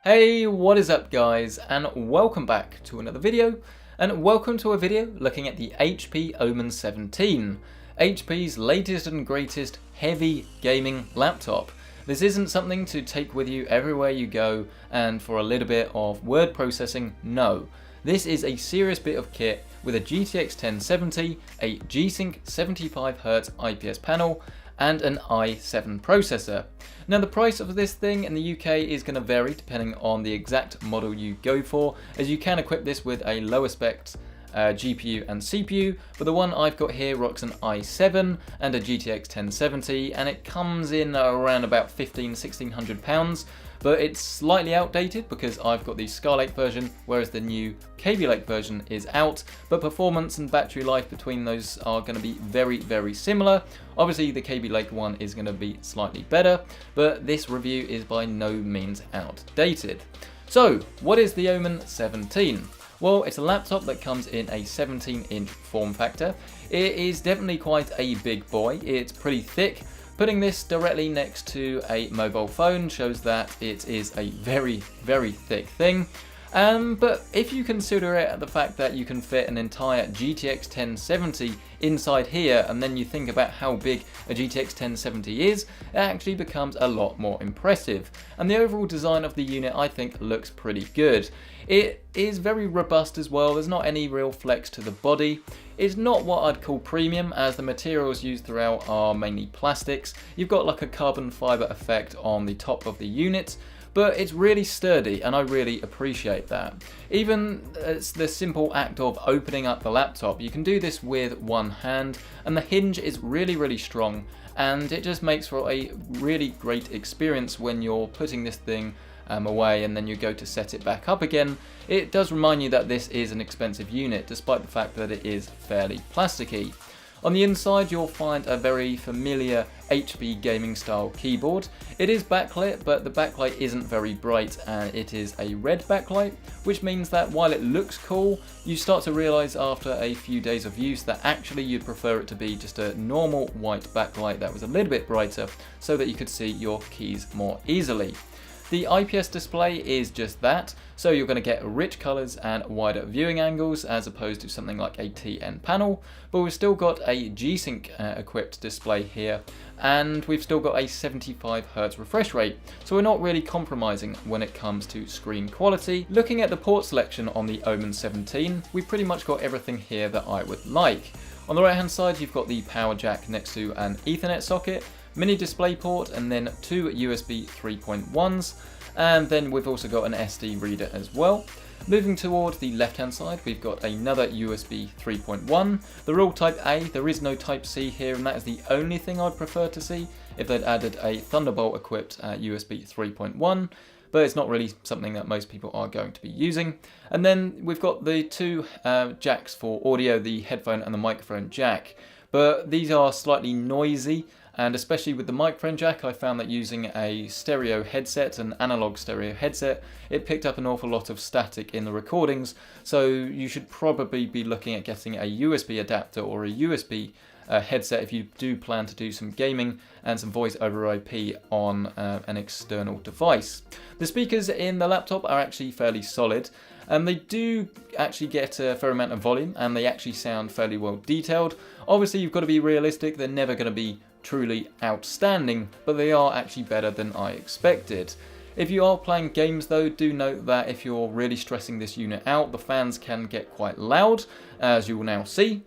Hey, what is up guys, and welcome back to another video, and welcome to a video looking at the HP Omen 17, HP's latest and greatest heavy gaming laptop. This isn't something to take with you everywhere you go and for a little bit of word processing, no. This is a serious bit of kit with a GTX 1070, a G-Sync 75Hz IPS panel, and an i7 processor. Now the price of this thing in the UK is going to vary depending on the exact model you go for, as you can equip this with a lower specs GPU and CPU, but the one I've got here rocks an i7 and a GTX 1070, and it comes in around about £1,500–1,600, but it's slightly outdated because I've got the Skylake version, whereas the new Kaby Lake version is out, but performance and battery life between those are going to be very similar. Obviously the Kaby Lake one is going to be slightly better, but this review is by no means outdated. So what is the Omen 17? Well, it's a laptop that comes in a 17-inch form factor. It is definitely quite a big boy. It's pretty thick. Putting this directly next to a mobile phone shows that it is a very thick thing. But if you consider it the fact that you can fit an entire GTX 1070 inside here, and then you think about how big a GTX 1070 is, it actually becomes a lot more impressive. And the overall design of the unit I think looks pretty good. It is very robust as well, there's not any real flex to the body. It's not what I'd call premium, as the materials used throughout are mainly plastics. You've got like a carbon fibre effect on the top of the unit, but it's really sturdy and I really appreciate that. Even the simple act of opening up the laptop, you can do this with one hand, and the hinge is really strong, and it just makes for a really great experience when you're putting this thing away and then you go to set it back up again. It does remind you that this is an expensive unit, despite the fact that it is fairly plasticky. On the inside you'll find a very familiar HP gaming style keyboard. It is backlit, but the backlight isn't very bright, and it is a red backlight, which means that while it looks cool, you start to realise after a few days of use that actually you'd prefer it to be just a normal white backlight that was a little bit brighter, so that you could see your keys more easily. The IPS display is just that, so you're going to get rich colours and wider viewing angles as opposed to something like a TN panel, but we've still got a G-Sync equipped display here, and we've still got a 75Hz refresh rate, so we're not really compromising when it comes to screen quality. Looking at the port selection on the Omen 17, we've pretty much got everything here that I would like. On the right hand side you've got the power jack next to an Ethernet socket, mini display port, and then two USB 3.1s, and then we've also got an SD reader as well. Moving towards the left hand side we've got another USB 3.1. They're all type A, there is no type C here, and that is the only thing I'd prefer to see if they'd added a Thunderbolt equipped USB 3.1. But it's not really something that most people are going to be using. And then we've got the two jacks for audio, the headphone and the microphone jack. But these are slightly noisy, and especially with the microphone jack I found that using a stereo headset, an analog stereo headset, it picked up an awful lot of static in the recordings, so you should probably be looking at getting a USB adapter or a USB headset if you do plan to do some gaming and some voice over IP on an external device. The speakers in the laptop are actually fairly solid, and they do actually get a fair amount of volume, and they actually sound fairly well detailed. Obviously you've got to be realistic, they're never going to be truly outstanding, but they are actually better than I expected. If you are playing games though, do note that if you're really stressing this unit out, the fans can get quite loud, as you will now see.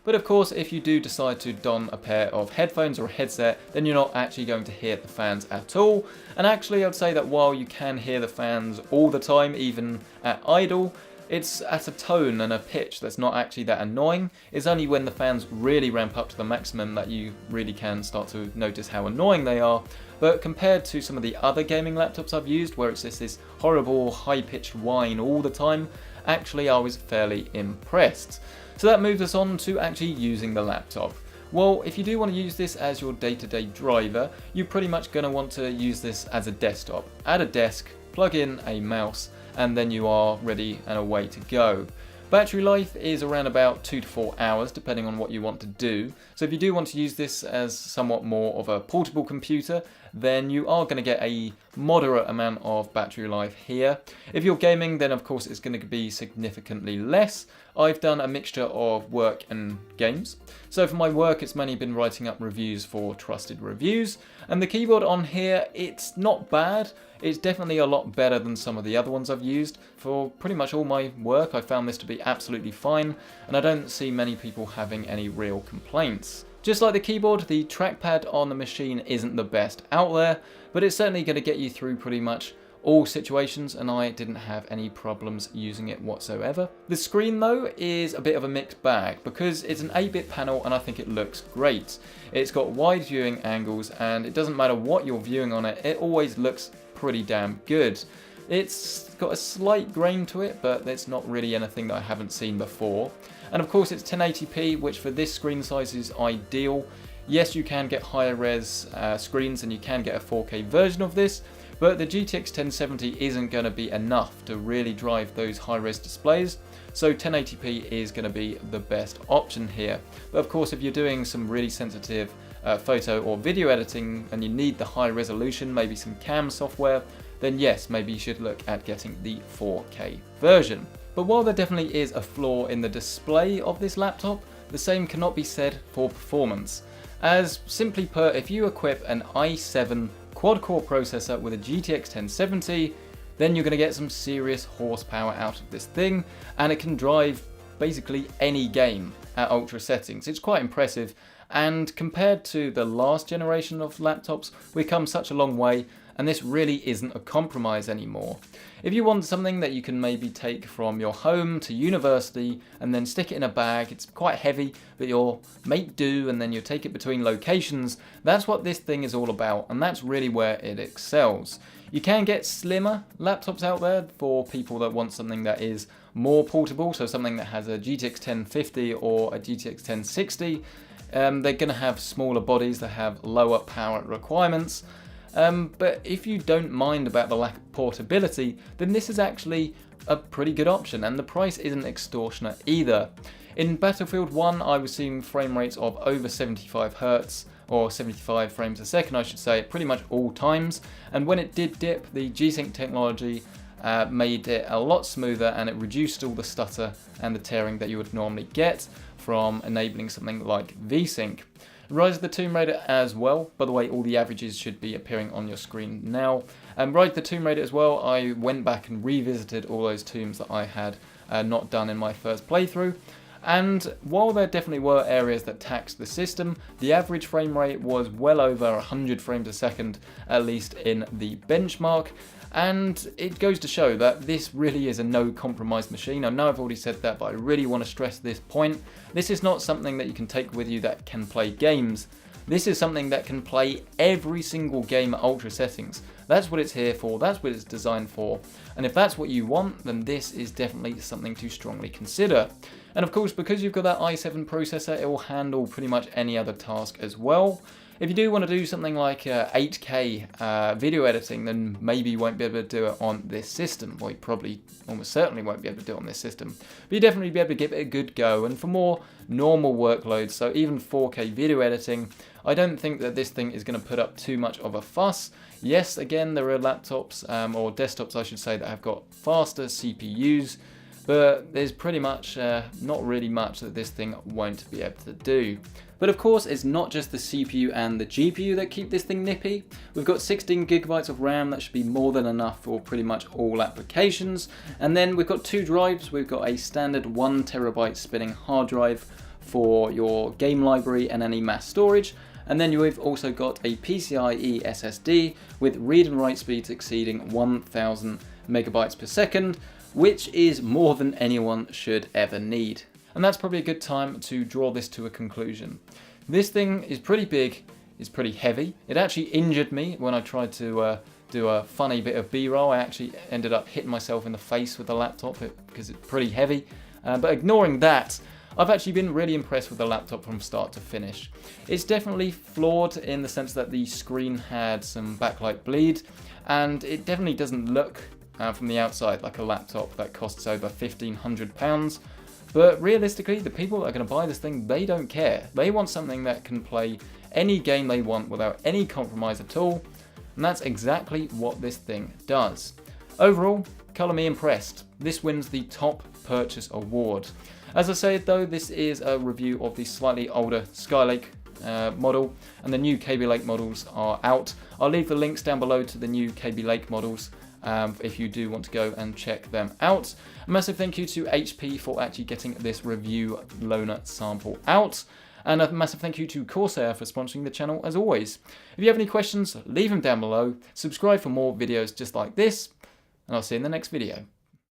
But of course, if you do decide to don a pair of headphones or a headset, then you're not actually going to hear the fans at all. And actually, I'd say that while you can hear the fans all the time, even at idle, it's at a tone and a pitch that's not actually that annoying. It's only when the fans really ramp up to the maximum that you really can start to notice how annoying they are. But compared to some of the other gaming laptops I've used, where it's just this horrible high-pitched whine all the time, actually I was fairly impressed. So that moves us on to actually using the laptop. Well, if you do want to use this as your day-to-day driver, you're pretty much going to want to use this as a desktop. At a desk, plug in a mouse, and then you are ready and away to go. Battery life is around about 2 to 4 hours depending on what you want to do. So if you do want to use this as somewhat more of a portable computer, then you are going to get a moderate amount of battery life here. If you're gaming, then of course it's going to be significantly less. I've done a mixture of work and games. So for my work, it's mainly been writing up reviews for trusted reviews. And the keyboard on here, it's not bad. It's definitely a lot better than some of the other ones I've used. For pretty much all my work, I found this to be absolutely fine, and I don't see many people having any real complaints. Just like the keyboard, the trackpad on the machine isn't the best out there, but it's certainly going to get you through pretty much all situations, and I didn't have any problems using it whatsoever. The screen though is a bit of a mixed bag because it's an 8-bit panel and I think it looks great. It's got wide viewing angles and it doesn't matter what you're viewing on it, it always looks pretty damn good. It's got a slight grain to it, but it's not really anything that I haven't seen before. And of course it's 1080p, which for this screen size is ideal. Yes, you can get higher res screens and you can get a 4K version of this, but the GTX 1070 isn't going to be enough to really drive those high-res displays, so 1080p is going to be the best option here. But of course, if you're doing some really sensitive photo or video editing and you need the high resolution, maybe some cam software, then yes, maybe you should look at getting the 4K version. But while there definitely is a flaw in the display of this laptop, the same cannot be said for performance. As simply put, if you equip an i7 quad-core processor with a GTX 1070, then you're going to get some serious horsepower out of this thing, and it can drive basically any game at ultra settings. It's quite impressive, and compared to the last generation of laptops, we've come such a long way, and this really isn't a compromise anymore. If you want something that you can maybe take from your home to university and then stick it in a bag, it's quite heavy, but you'll make do and then you take it between locations, that's what this thing is all about, and that's really where it excels. You can get slimmer laptops out there for people that want something that is more portable, so something that has a GTX 1050 or a GTX 1060. They're going to have smaller bodies that have lower power requirements. But if you don't mind about the lack of portability, then this is actually a pretty good option, and the price isn't extortionate either. In Battlefield 1, I was seeing frame rates of over 75 Hz, or 75 frames a second I should say, at pretty much all times, and when it did dip, the G-Sync technology made it a lot smoother, and it reduced all the stutter and the tearing that you would normally get from enabling something like V-Sync. Rise of the Tomb Raider as well. By the way, all the averages should be appearing on your screen now. Rise of the Tomb Raider as well, I went back and revisited all those tombs that I had not done in my first playthrough. And while there definitely were areas that taxed the system, the average frame rate was well over 100 frames a second, at least in the benchmark. And it goes to show that this really is a no compromise machine. I know I've already said that, but I really want to stress this point. This is not something that you can take with you that can play games. This is something that can play every single game at ultra settings. That's what it's here for, that's what it's designed for. And if that's what you want, then this is definitely something to strongly consider. And of course, because you've got that i7 processor, it will handle pretty much any other task as well. If you do want to do something like 8K video editing, then maybe you won't be able to do it on this system. Well, you probably almost certainly won't be able to do it on this system. But you definitely be able to give it a good go. And for more normal workloads, so even 4K video editing, I don't think that this thing is going to put up too much of a fuss. Yes, again, there are laptops, or desktops I should say, that have got faster CPUs, but there's pretty much not really much that this thing won't be able to do. But of course, it's not just the CPU and the GPU that keep this thing nippy. We've got 16 gigabytes of RAM, that should be more than enough for pretty much all applications. And then we've got two drives. We've got a standard 1 terabyte spinning hard drive for your game library and any mass storage. And then we've also got a PCIe SSD with read and write speeds exceeding 1000 megabytes per second, which is more than anyone should ever need. And that's probably a good time to draw this to a conclusion. This thing is pretty big, it's pretty heavy. It actually injured me when I tried to do a funny bit of B-roll. I actually ended up hitting myself in the face with the laptop because it's pretty heavy. But ignoring that, I've actually been really impressed with the laptop from start to finish. It's definitely flawed in the sense that the screen had some backlight bleed, and it definitely doesn't look from the outside like a laptop that costs over £1,500. But realistically, the people that are going to buy this thing, they don't care. They want something that can play any game they want without any compromise at all, and that's exactly what this thing does. Overall, colour me impressed. This wins the top purchase award. As I said though, this is a review of the slightly older Skylake model, and the new KB Lake models are out. I'll leave the links down below to the new KB Lake models if you do want to go and check them out. A massive thank you to HP for actually getting this review loaner sample out. And a massive thank you to Corsair for sponsoring the channel as always. If you have any questions, leave them down below. Subscribe for more videos just like this, and I'll see you in the next video.